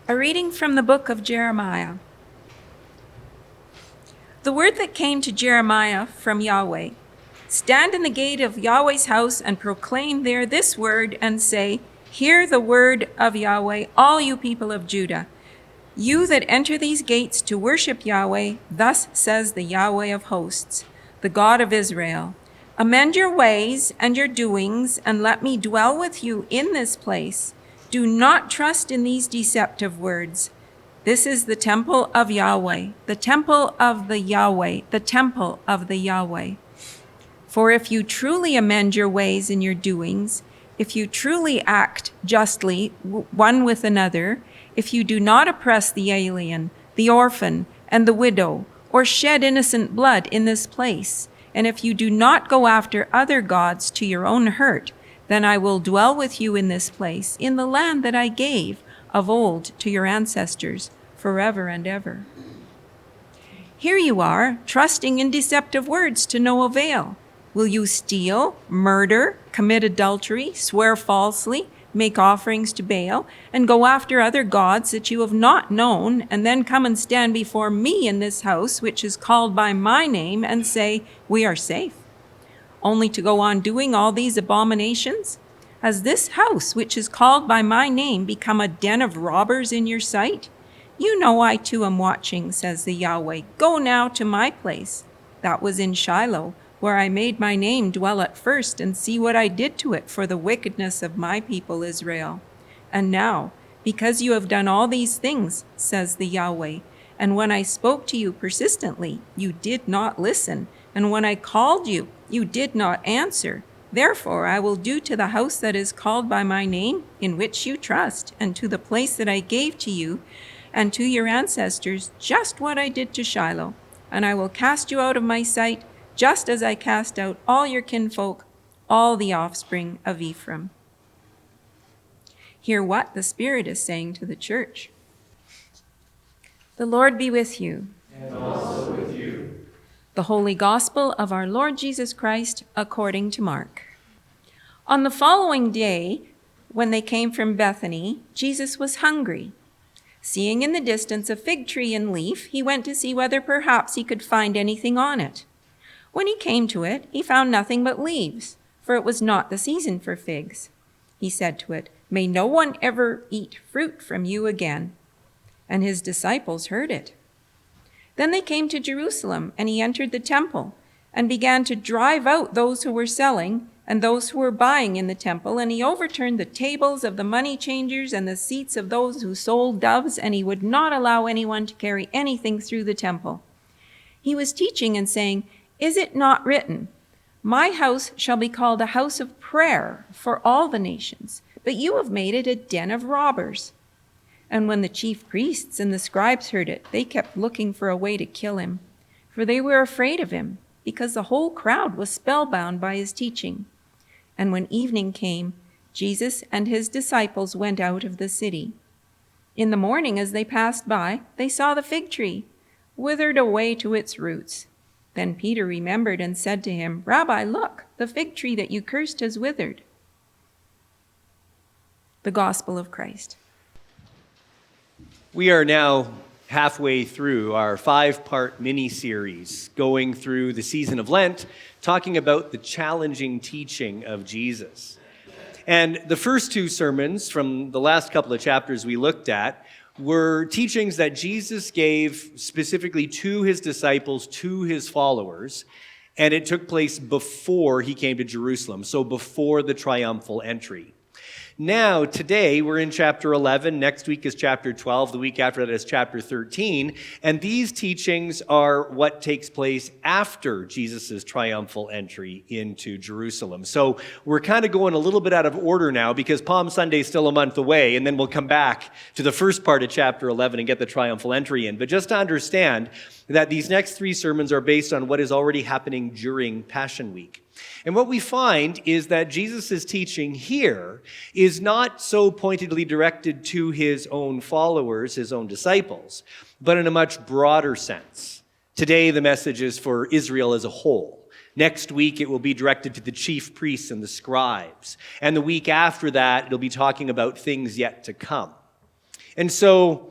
A reading from the book of Jeremiah. The word that came to Jeremiah from Yahweh: Stand in the gate of Yahweh's house and proclaim there this word and say, Hear the word of Yahweh, all you people of Judah. You that enter these gates to worship Yahweh, thus says the Yahweh of hosts, the God of Israel. Amend your ways and your doings, and let me dwell with you in this place. Do not trust in these deceptive words. This is the temple of Yahweh, the temple of the Yahweh, the temple of the Yahweh. For if you truly amend your ways and your doings, if you truly act justly one with another, if you do not oppress the alien, the orphan, and the widow, or shed innocent blood in this place, and if you do not go after other gods to your own hurt, then I will dwell with you in this place, in the land that I gave of old to your ancestors, forever and ever. Here you are, trusting in deceptive words to no avail. Will you steal, murder, commit adultery, swear falsely, make offerings to Baal, and go after other gods that you have not known, and then come and stand before me in this house, which is called by my name, and say, We are safe? Only to go on doing all these abominations? Has this house, which is called by my name, become a den of robbers in your sight? You know I too am watching, says the Yahweh. Go now to my place. That was in Shiloh, where I made my name dwell at first, and see what I did to it for the wickedness of my people Israel. And now, because you have done all these things, says the Yahweh, and when I spoke to you persistently, you did not listen, and when I called you, you did not answer. Therefore I will do to the house that is called by my name, in which you trust, and to the place that I gave to you and to your ancestors, just what I did to Shiloh. And I will cast you out of my sight, just as I cast out all your kinfolk, all the offspring of Ephraim. Hear what the Spirit is saying to the church. The Lord be with you. And also with you. The Holy Gospel of our Lord Jesus Christ according to Mark. On the following day, when they came from Bethany, Jesus was hungry. Seeing in the distance a fig tree in leaf, he went to see whether perhaps he could find anything on it. When he came to it, he found nothing but leaves, for it was not the season for figs. He said to it, May no one ever eat fruit from you again. And his disciples heard it. Then they came to Jerusalem, and he entered the temple, and began to drive out those who were selling and those who were buying in the temple, and he overturned the tables of the money changers and the seats of those who sold doves, and he would not allow anyone to carry anything through the temple. He was teaching and saying, Is it not written, My house shall be called a house of prayer for all the nations, but you have made it a den of robbers? And when the chief priests and the scribes heard it, they kept looking for a way to kill him, for they were afraid of him, because the whole crowd was spellbound by his teaching. And when evening came, Jesus and his disciples went out of the city. In the morning, as they passed by, they saw the fig tree, withered away to its roots. Then Peter remembered and said to him, Rabbi, look, the fig tree that you cursed has withered. The Gospel of Christ. We are now halfway through our 5-part mini-series going through the season of Lent, talking about the challenging teaching of Jesus. And the first 2 sermons from the last couple of chapters we looked at were teachings that Jesus gave specifically to his disciples, to his followers, and it took place before he came to Jerusalem, so before the Triumphal Entry. Now, today, we're in chapter 11. Next week is chapter 12. The week after that is chapter 13. And these teachings are what takes place after Jesus' triumphal entry into Jerusalem. So we're kind of going a little bit out of order now because Palm Sunday is still a month away, and then we'll come back to the first part of chapter 11 and get the triumphal entry in. But just to understand that these next 3 sermons are based on what is already happening during Passion Week. And what we find is that Jesus' teaching here is not so pointedly directed to his own followers, his own disciples, but in a much broader sense. Today, the message is for Israel as a whole. Next week, it will be directed to the chief priests and the scribes. And the week after that, it'll be talking about things yet to come. And so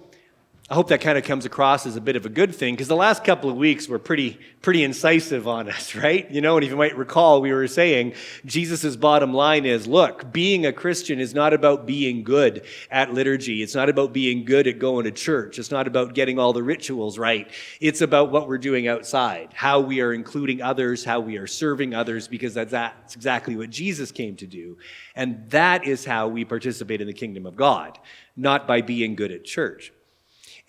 I hope that kind of comes across as a bit of a good thing, because the last couple of weeks were pretty incisive on us, right? And if you might recall, we were saying Jesus' bottom line is, look, being a Christian is not about being good at liturgy. It's not about being good at going to church. It's not about getting all the rituals right. It's about what we're doing outside, how we are including others, how we are serving others, because that's exactly what Jesus came to do. And that is how we participate in the kingdom of God, not by being good at church.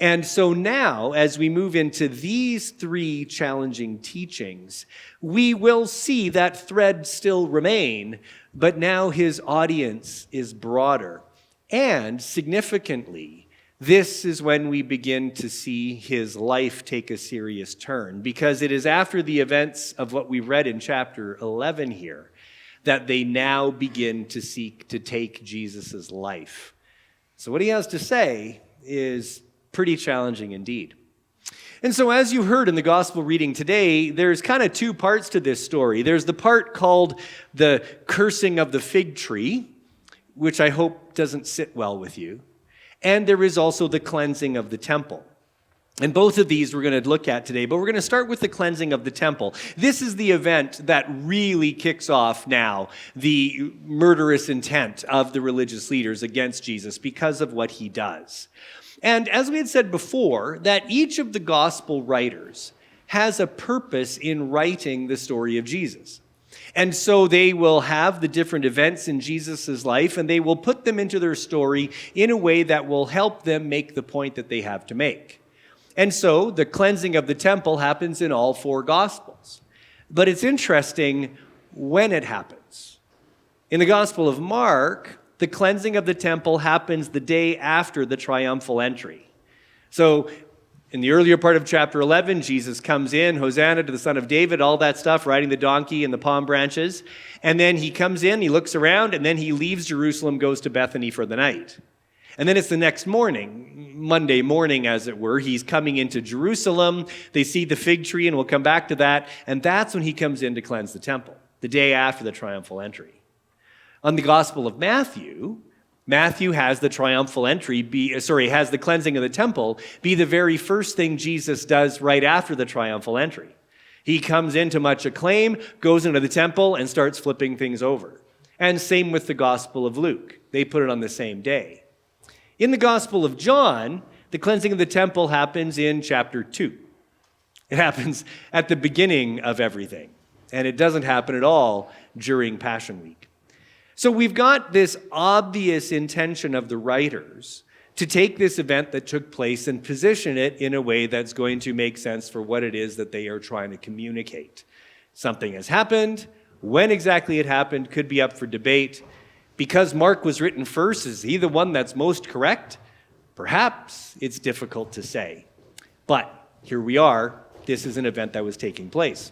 And so now, as we move into these three challenging teachings, we will see that thread still remain, but now his audience is broader. And significantly, this is when we begin to see his life take a serious turn, because it is after the events of what we read in chapter 11 here that they now begin to seek to take Jesus' life. So what he has to say is pretty challenging indeed. And so as you heard in the gospel reading today, there's kind of two parts to this story. There's the part called the cursing of the fig tree, which I hope doesn't sit well with you. And there is also the cleansing of the temple. And both of these we're going to look at today, but we're going to start with the cleansing of the temple. This is the event that really kicks off now the murderous intent of the religious leaders against Jesus because of what he does. And as we had said before, that each of the gospel writers has a purpose in writing the story of Jesus. And so they will have the different events in Jesus' life, and they will put them into their story in a way that will help them make the point that they have to make. And so the cleansing of the temple happens in all four gospels. But it's interesting when it happens. In the Gospel of Mark, the cleansing of the temple happens the day after the triumphal entry. So in the earlier part of chapter 11, Jesus comes in, Hosanna to the Son of David, all that stuff, riding the donkey and the palm branches. And then he comes in, he looks around, and then he leaves Jerusalem, goes to Bethany for the night. And then it's the next morning, Monday morning, as it were. He's coming into Jerusalem. They see the fig tree, and we'll come back to that. And that's when he comes in to cleanse the temple, the day after the triumphal entry. On the Gospel of Matthew, Matthew has the triumphal entry has the cleansing of the temple be the very first thing Jesus does right after the triumphal entry. He comes into much acclaim, goes into the temple, and starts flipping things over. And same with the Gospel of Luke. They put it on the same day. In the Gospel of John, the cleansing of the temple happens in chapter 2. It happens at the beginning of everything, and it doesn't happen at all during Passion Week. So we've got this obvious intention of the writers to take this event that took place and position it in a way that's going to make sense for what it is that they are trying to communicate. Something has happened. When exactly it happened could be up for debate. Because Mark was written first, is he the one that's most correct? Perhaps it's difficult to say. But here we are. This is an event that was taking place.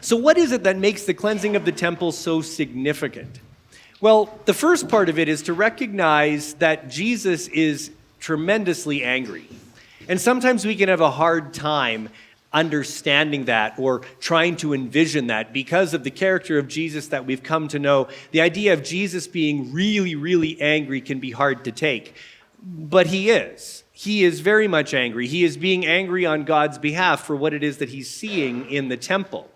So what is it that makes the cleansing of the temple so significant? Well, the first part of it is to recognize that Jesus is tremendously angry. And sometimes we can have a hard time understanding that or trying to envision that because of the character of Jesus that we've come to know. The idea of Jesus being really, really angry can be hard to take. But he is. He is very much angry. He is being angry on God's behalf for what it is that he's seeing in the temple.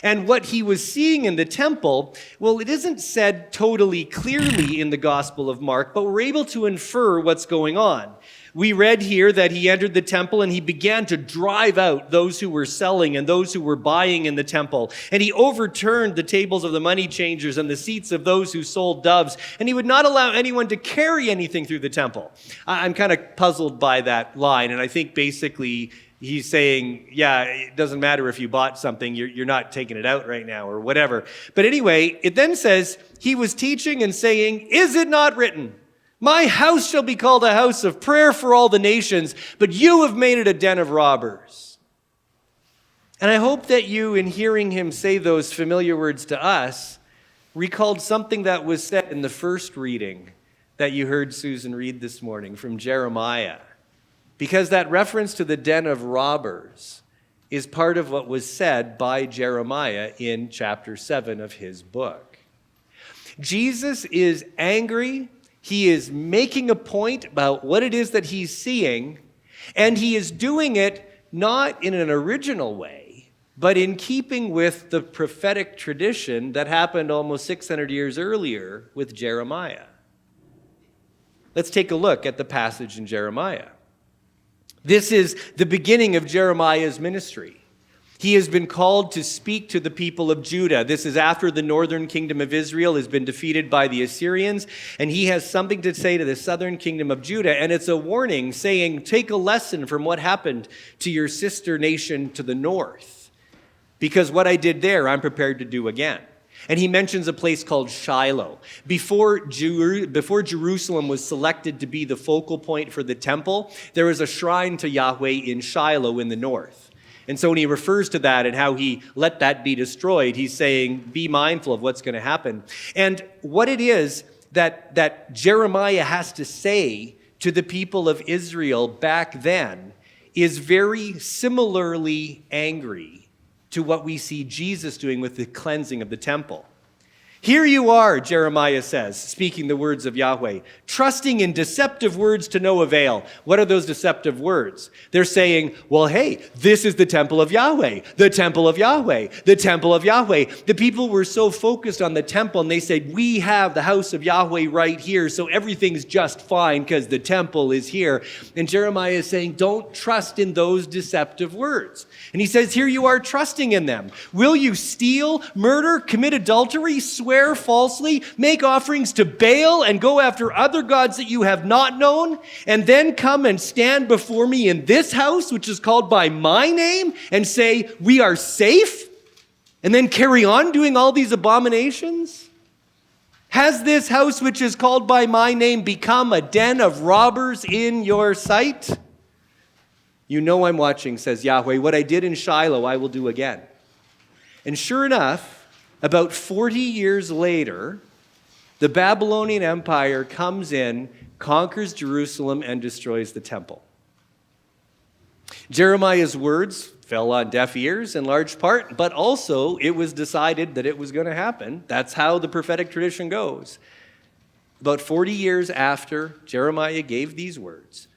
And what he was seeing in the temple, well, it isn't said totally clearly in the Gospel of Mark, but we're able to infer what's going on. We read here that he entered the temple and he began to drive out those who were selling and those who were buying in the temple. And he overturned the tables of the money changers and the seats of those who sold doves. And he would not allow anyone to carry anything through the temple. I'm kind of puzzled by that line. And I think basically he's saying, yeah, it doesn't matter if you bought something, you're not taking it out right now or whatever. But anyway, it then says, he was teaching and saying, "Is it not written, my house shall be called a house of prayer for all the nations, but you have made it a den of robbers." And I hope that you, in hearing him say those familiar words to us, recalled something that was said in the first reading that you heard Susan read this morning from Jeremiah. Because that reference to the den of robbers is part of what was said by Jeremiah in chapter 7 of his book. Jesus is angry, He is making a point about what it is that he's seeing, and he is doing it not in an original way, but in keeping with the prophetic tradition that happened almost 600 years earlier with Jeremiah. Let's take a look at the passage in Jeremiah. This is the beginning of Jeremiah's ministry. He has been called to speak to the people of Judah. This is after the northern kingdom of Israel has been defeated by the Assyrians, and he has something to say to the southern kingdom of Judah, and it's a warning saying, take a lesson from what happened to your sister nation to the north, because what I did there, I'm prepared to do again. And he mentions a place called Shiloh. Before Jerusalem was selected to be the focal point for the temple, there was a shrine to Yahweh in Shiloh in the north. And so when he refers to that and how he let that be destroyed, he's saying, be mindful of what's going to happen. And what it is that Jeremiah has to say to the people of Israel back then is very similarly angry to what we see Jesus doing with the cleansing of the temple. Here you are, Jeremiah says, speaking the words of Yahweh, trusting in deceptive words to no avail. What are those deceptive words? They're saying, well, hey, this is the temple of Yahweh, the temple of Yahweh, the temple of Yahweh. The people were so focused on the temple, and they said, we have the house of Yahweh right here, so everything's just fine because the temple is here. And Jeremiah is saying, don't trust in those deceptive words. And he says, here you are trusting in them. Will you steal, murder, commit adultery, swear falsely, make offerings to Baal, and go after other gods that you have not known, and then come and stand before me in this house, which is called by my name, and say, we are safe, and then carry on doing all these abominations? Has this house, which is called by my name, become a den of robbers in your sight? You know I'm watching, says Yahweh. What I did in Shiloh, I will do again. And sure enough, about 40 years later, the Babylonian Empire comes in, conquers Jerusalem, and destroys the temple. Jeremiah's words fell on deaf ears in large part, but also it was decided that it was going to happen. That's how the prophetic tradition goes. About 40 years after Jeremiah gave these words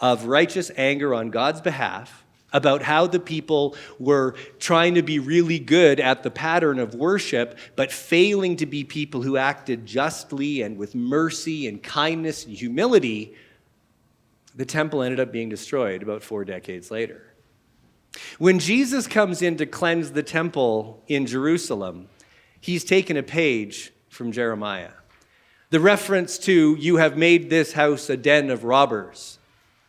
of righteous anger on God's behalf, about how the people were trying to be really good at the pattern of worship, but failing to be people who acted justly and with mercy and kindness and humility, the temple ended up being destroyed about 4 decades later. When Jesus comes in to cleanse the temple in Jerusalem, he's taken a page from Jeremiah. The reference to, you have made this house a den of robbers,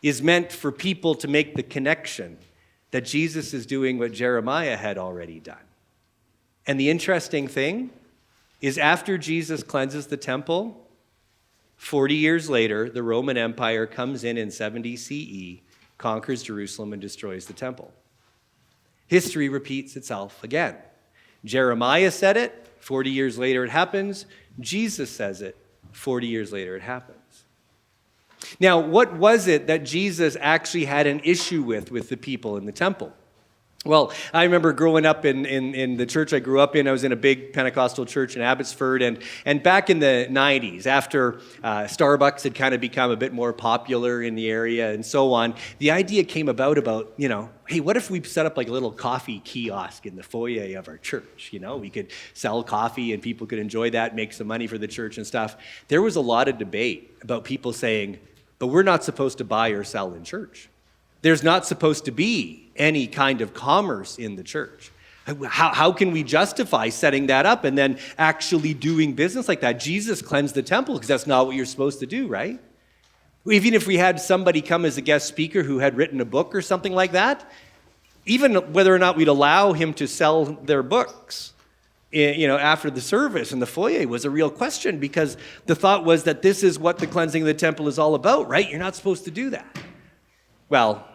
is meant for people to make the connection that Jesus is doing what Jeremiah had already done. And the interesting thing is after Jesus cleanses the temple, 40 years later, the Roman Empire comes in 70 CE, conquers Jerusalem, and destroys the temple. History repeats itself again. Jeremiah said it, 40 years later it happens. Jesus says it, 40 years later it happens. Now, what was it that Jesus actually had an issue with the people in the temple? Well, I remember growing up in the church I grew up in. I was in a big Pentecostal church in Abbotsford. And back in the 90s, after Starbucks had kind of become a bit more popular in the area and so on, the idea came about, hey, what if we set up like a little coffee kiosk in the foyer of our church? We could sell coffee and people could enjoy that, make some money for the church and stuff. There was a lot of debate about people saying, but we're not supposed to buy or sell in church. There's not supposed to be any kind of commerce in the church. How can we justify setting that up and then actually doing business like that? Jesus cleansed the temple because that's not what you're supposed to do, right? Even if we had somebody come as a guest speaker who had written a book or something like that, even whether or not we'd allow him to sell their books, after the service in the foyer was a real question, because the thought was that this is what the cleansing of the temple is all about, right? You're not supposed to do that. Well,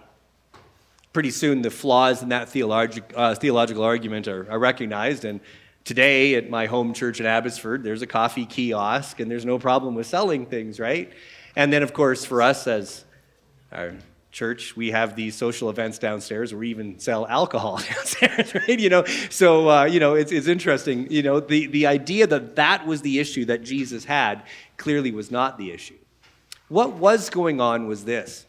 pretty soon the flaws in that theological argument are recognized, and today at my home church in Abbotsford, there's a coffee kiosk, and there's no problem with selling things, right? And then, of course, for us as our church, we have these social events downstairs where we even sell alcohol downstairs, right? It's interesting. The idea that that was the issue that Jesus had clearly was not the issue. What was going on was this.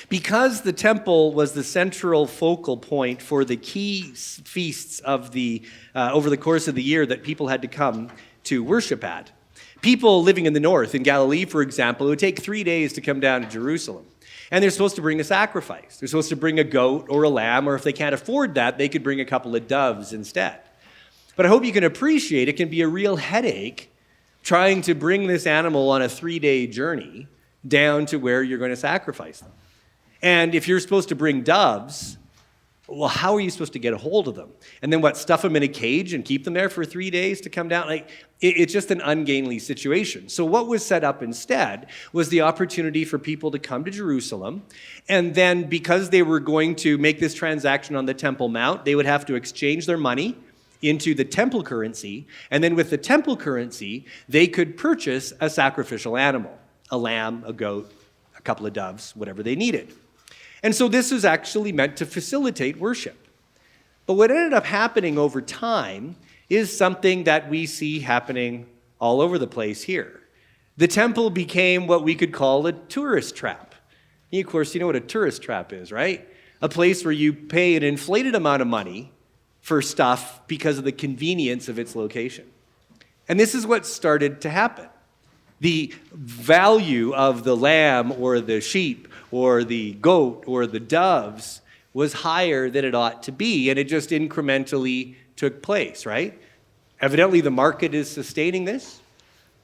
Because the temple was the central focal point for the key feasts of over the course of the year that people had to come to worship at, people living in the north, in Galilee, for example, it would take 3 days to come down to Jerusalem. And they're supposed to bring a sacrifice. They're supposed to bring a goat or a lamb, or if they can't afford that, they could bring a couple of doves instead. But I hope you can appreciate it can be a real headache trying to bring this animal on a 3-day journey down to where you're going to sacrifice them. And if you're supposed to bring doves, well, how are you supposed to get a hold of them? And then what, stuff them in a cage and keep them there for 3 days to come down? It's just an ungainly situation. So what was set up instead was the opportunity for people to come to Jerusalem. And then because they were going to make this transaction on the Temple Mount, they would have to exchange their money into the temple currency. And then with the temple currency, they could purchase a sacrificial animal, a lamb, a goat, a couple of doves, whatever they needed. And so this was actually meant to facilitate worship. But what ended up happening over time is something that we see happening all over the place here. The temple became what we could call a tourist trap. And of course, you know what a tourist trap is, right? A place where you pay an inflated amount of money for stuff because of the convenience of its location. And this is what started to happen. The value of the lamb or the sheep or the goat or the doves was higher than it ought to be, and it just incrementally took place, right? Evidently, the market is sustaining this.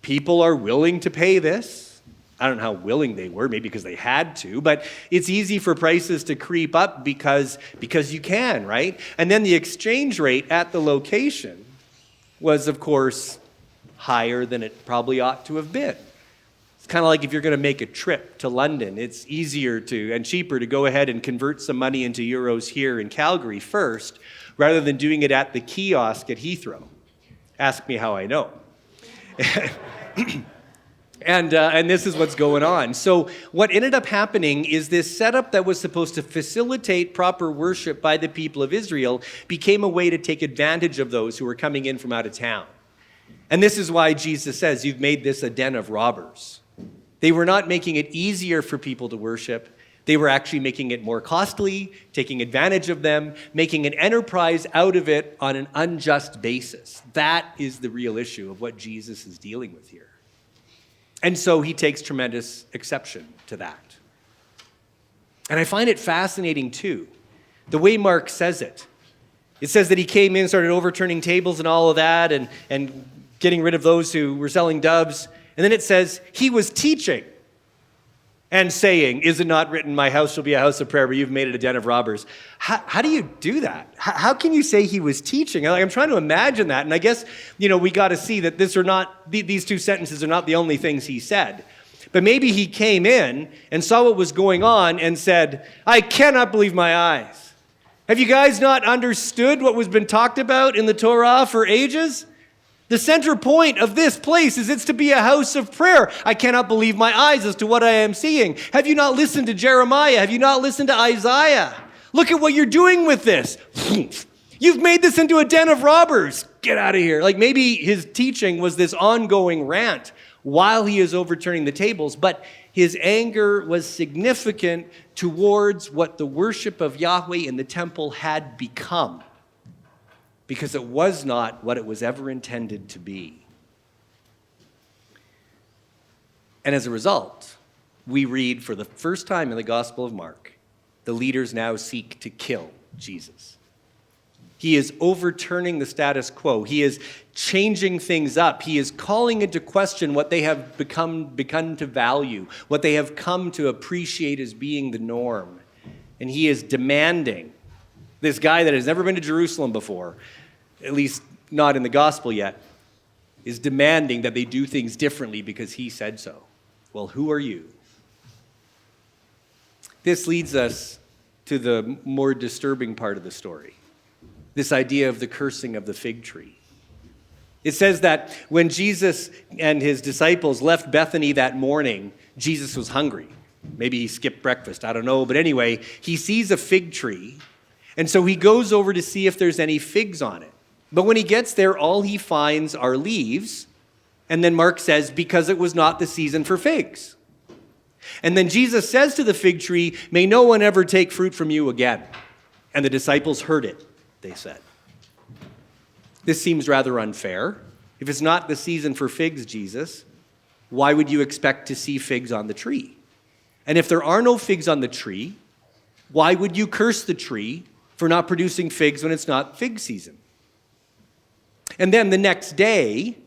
People are willing to pay this. I don't know how willing they were, maybe because they had to, but it's easy for prices to creep up because you can, right? And then the exchange rate at the location was, of course, higher than it probably ought to have been. It's kind of like if you're going to make a trip to London, it's easier and cheaper to go ahead and convert some money into euros here in Calgary first, rather than doing it at the kiosk at Heathrow. Ask me how I know. And this is what's going on. So what ended up happening is this setup that was supposed to facilitate proper worship by the people of Israel became a way to take advantage of those who were coming in from out of town. And this is why Jesus says, you've made this a den of robbers. They were not making it easier for people to worship. They were actually making it more costly, taking advantage of them, making an enterprise out of it on an unjust basis. That is the real issue of what Jesus is dealing with here. And so he takes tremendous exception to that. And I find it fascinating too, the way Mark says it. It says that he came in, started overturning tables and all of that, and getting rid of those who were selling doves. And then it says he was teaching and saying, is it not written, my house shall be a house of prayer, but you've made it a den of robbers? How do you do that? How can you say he was teaching? I'm trying to imagine that. And I guess, we got to see that these two sentences are not the only things he said. But maybe he came in and saw what was going on and said, I cannot believe my eyes. Have you guys not understood what was been talked about in the Torah for ages? The center point of this place is it's to be a house of prayer. I cannot believe my eyes as to what I am seeing. Have you not listened to Jeremiah? Have you not listened to Isaiah? Look at what you're doing with this. You've made this into a den of robbers. Get out of here. Maybe his teaching was this ongoing rant while he is overturning the tables, but his anger was significant towards what the worship of Yahweh in the temple had become, because it was not what it was ever intended to be. And as a result, we read for the first time in the Gospel of Mark, the leaders now seek to kill Jesus. He is overturning the status quo. He is changing things up. He is calling into question what they have begun to value, what they have come to appreciate as being the norm. And he is demanding, this guy that has never been to Jerusalem before, at least not in the gospel yet, is demanding that they do things differently because he said so. Well, who are you? This leads us to the more disturbing part of the story, this idea of the cursing of the fig tree. It says that when Jesus and his disciples left Bethany that morning, Jesus was hungry. Maybe he skipped breakfast, I don't know. But anyway, he sees a fig tree, and so he goes over to see if there's any figs on it. But when he gets there, all he finds are leaves. And then Mark says, because it was not the season for figs. And then Jesus says to the fig tree, may no one ever take fruit from you again. And the disciples heard it, they said. This seems rather unfair. If it's not the season for figs, Jesus, why would you expect to see figs on the tree? And if there are no figs on the tree, why would you curse the tree for not producing figs when it's not fig season? And then the next day,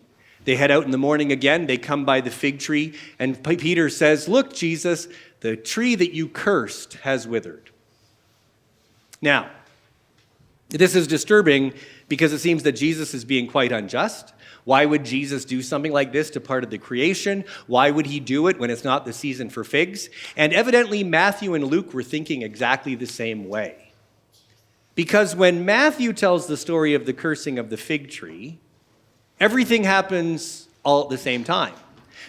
they head out in the morning again. They come by the fig tree, and Peter says, look, Jesus, the tree that you cursed has withered. Now, this is disturbing because it seems that Jesus is being quite unjust. Why would Jesus do something like this to part of the creation? Why would he do it when it's not the season for figs? And evidently, Matthew and Luke were thinking exactly the same way. Because when Matthew tells the story of the cursing of the fig tree, everything happens all at the same time.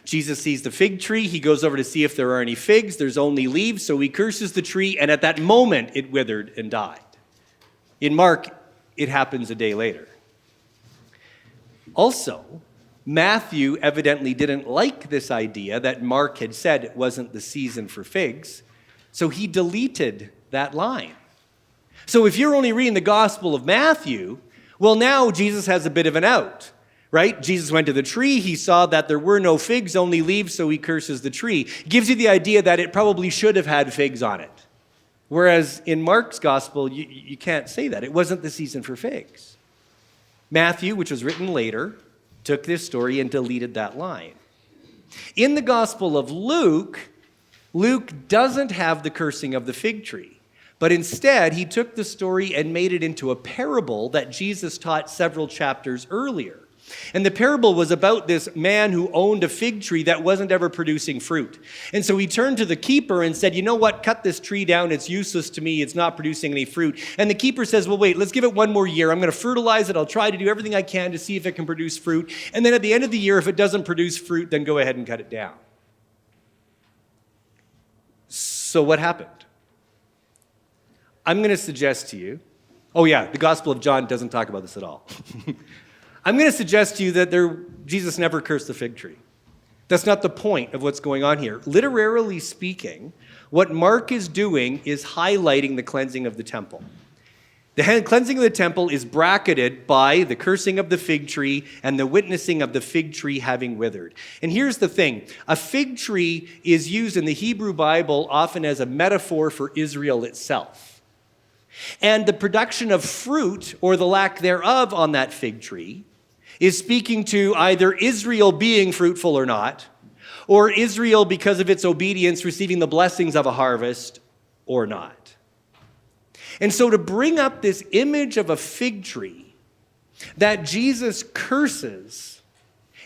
Jesus sees the fig tree. He goes over to see if there are any figs. There's only leaves, so he curses the tree, and at that moment, it withered and died. In Mark, it happens a day later. Also, Matthew evidently didn't like this idea that Mark had said it wasn't the season for figs, so he deleted that line. So if you're only reading the Gospel of Matthew, well, now Jesus has a bit of an out, right? Jesus went to the tree. He saw that there were no figs, only leaves, so he curses the tree. It gives you the idea that it probably should have had figs on it. Whereas in Mark's Gospel, you can't say that. It wasn't the season for figs. Matthew, which was written later, took this story and deleted that line. In the Gospel of Luke, Luke doesn't have the cursing of the fig tree, but instead he took the story and made it into a parable that Jesus taught several chapters earlier. And the parable was about this man who owned a fig tree that wasn't ever producing fruit. And so he turned to the keeper and said, you know what, cut this tree down. It's useless to me. It's not producing any fruit. And the keeper says, well, wait, let's give it one more year. I'm going to fertilize it. I'll try to do everything I can to see if it can produce fruit. And then at the end of the year, if it doesn't produce fruit, then go ahead and cut it down. So what happened? I'm going to suggest to you, the Gospel of John doesn't talk about this at all. I'm going to suggest to you that Jesus never cursed the fig tree. That's not the point of what's going on here. Literarily speaking, what Mark is doing is highlighting the cleansing of the temple. The cleansing of the temple is bracketed by the cursing of the fig tree and the witnessing of the fig tree having withered. And here's the thing. A fig tree is used in the Hebrew Bible often as a metaphor for Israel itself. And the production of fruit, or the lack thereof, on that fig tree is speaking to either Israel being fruitful or not, or Israel, because of its obedience, receiving the blessings of a harvest or not. And so to bring up this image of a fig tree that Jesus curses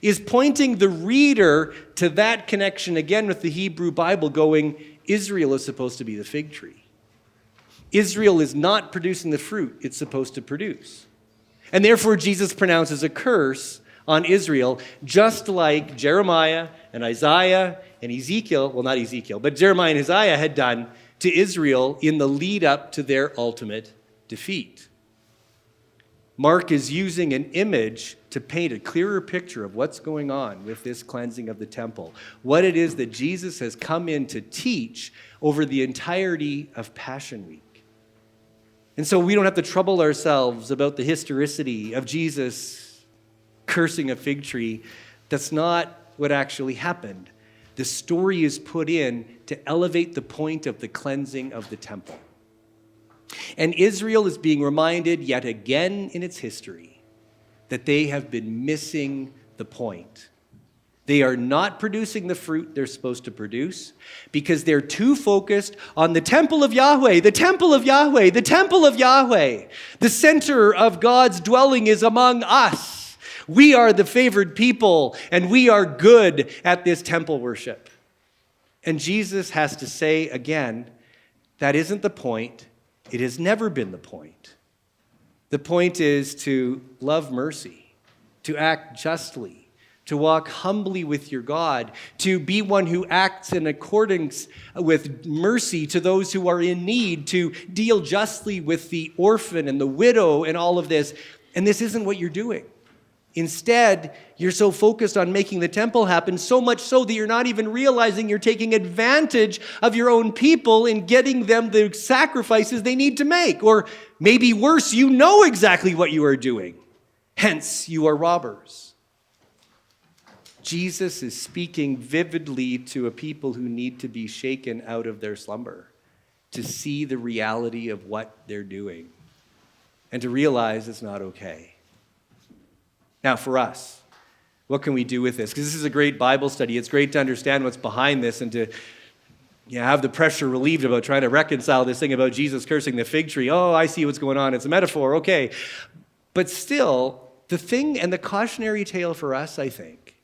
is pointing the reader to that connection again with the Hebrew Bible, going, Israel is supposed to be the fig tree. Israel is not producing the fruit it's supposed to produce. And therefore, Jesus pronounces a curse on Israel, just like Jeremiah and Isaiah and Ezekiel, well, not Ezekiel, but Jeremiah and Isaiah had done to Israel in the lead up to their ultimate defeat. Mark is using an image to paint a clearer picture of what's going on with this cleansing of the temple, what it is that Jesus has come in to teach over the entirety of Passion Week. And so we don't have to trouble ourselves about the historicity of Jesus cursing a fig tree. That's not what actually happened. The story is put in to elevate the point of the cleansing of the temple. And Israel is being reminded yet again in its history that they have been missing the point. They are not producing the fruit they're supposed to produce because they're too focused on the temple of Yahweh, the temple of Yahweh, the temple of Yahweh. The center of God's dwelling is among us. We are the favored people, and we are good at this temple worship. And Jesus has to say again, that isn't the point. It has never been the point. The point is to love mercy, to act justly, to walk humbly with your God, to be one who acts in accordance with mercy to those who are in need, to deal justly with the orphan and the widow and all of this. And this isn't what you're doing. Instead, you're so focused on making the temple happen, so much so that you're not even realizing you're taking advantage of your own people in getting them the sacrifices they need to make. Or maybe worse, you know exactly what you are doing. Hence, you are robbers. Jesus is speaking vividly to a people who need to be shaken out of their slumber, to see the reality of what they're doing, and to realize it's not okay. Now, for us, what can we do with this? Because this is a great Bible study. It's great to understand what's behind this and to have the pressure relieved about trying to reconcile this thing about Jesus cursing the fig tree. Oh, I see what's going on. It's a metaphor. Okay. But still, the thing and the cautionary tale for us, I think,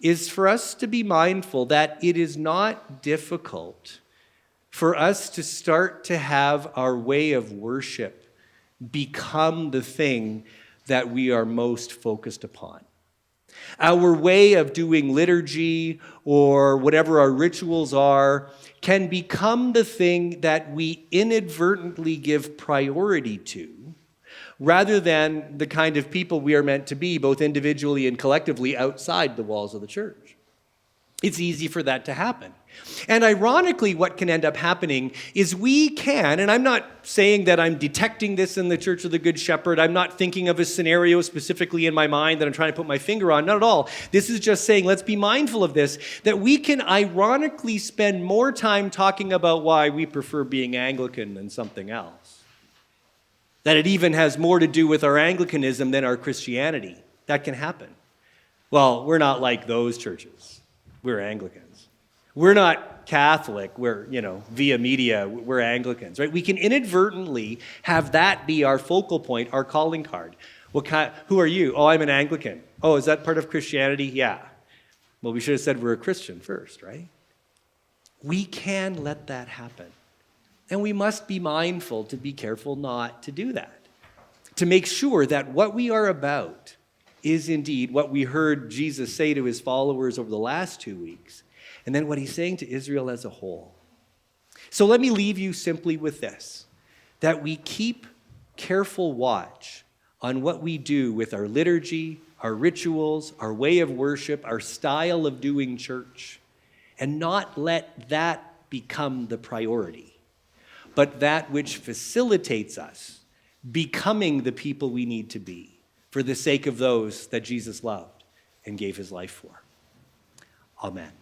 is for us to be mindful that it is not difficult for us to start to have our way of worship become the thing that we are most focused upon. Our way of doing liturgy or whatever our rituals are can become the thing that we inadvertently give priority to, rather than the kind of people we are meant to be, both individually and collectively, outside the walls of the church. It's easy for that to happen. And ironically, what can end up happening is we can, and I'm not saying that I'm detecting this in the Church of the Good Shepherd. I'm not thinking of a scenario specifically in my mind that I'm trying to put my finger on. Not at all. This is just saying, let's be mindful of this, that we can ironically spend more time talking about why we prefer being Anglican than something else. That it even has more to do with our Anglicanism than our Christianity. That can happen. Well, we're not like those churches. We're Anglicans. We're not Catholic. We're, via media, we're Anglicans, right? We can inadvertently have that be our focal point, our calling card. Who are you? Oh, I'm an Anglican. Oh, is that part of Christianity? Yeah. Well, we should have said we're a Christian first, right? We can let that happen. And we must be mindful to be careful not to do that. To make sure that what we are about is indeed what we heard Jesus say to his followers over the last 2 weeks, and then what he's saying to Israel as a whole. So let me leave you simply with this, that we keep careful watch on what we do with our liturgy, our rituals, our way of worship, our style of doing church, and not let that become the priority, but that which facilitates us becoming the people we need to be for the sake of those that Jesus loved and gave his life for. Amen.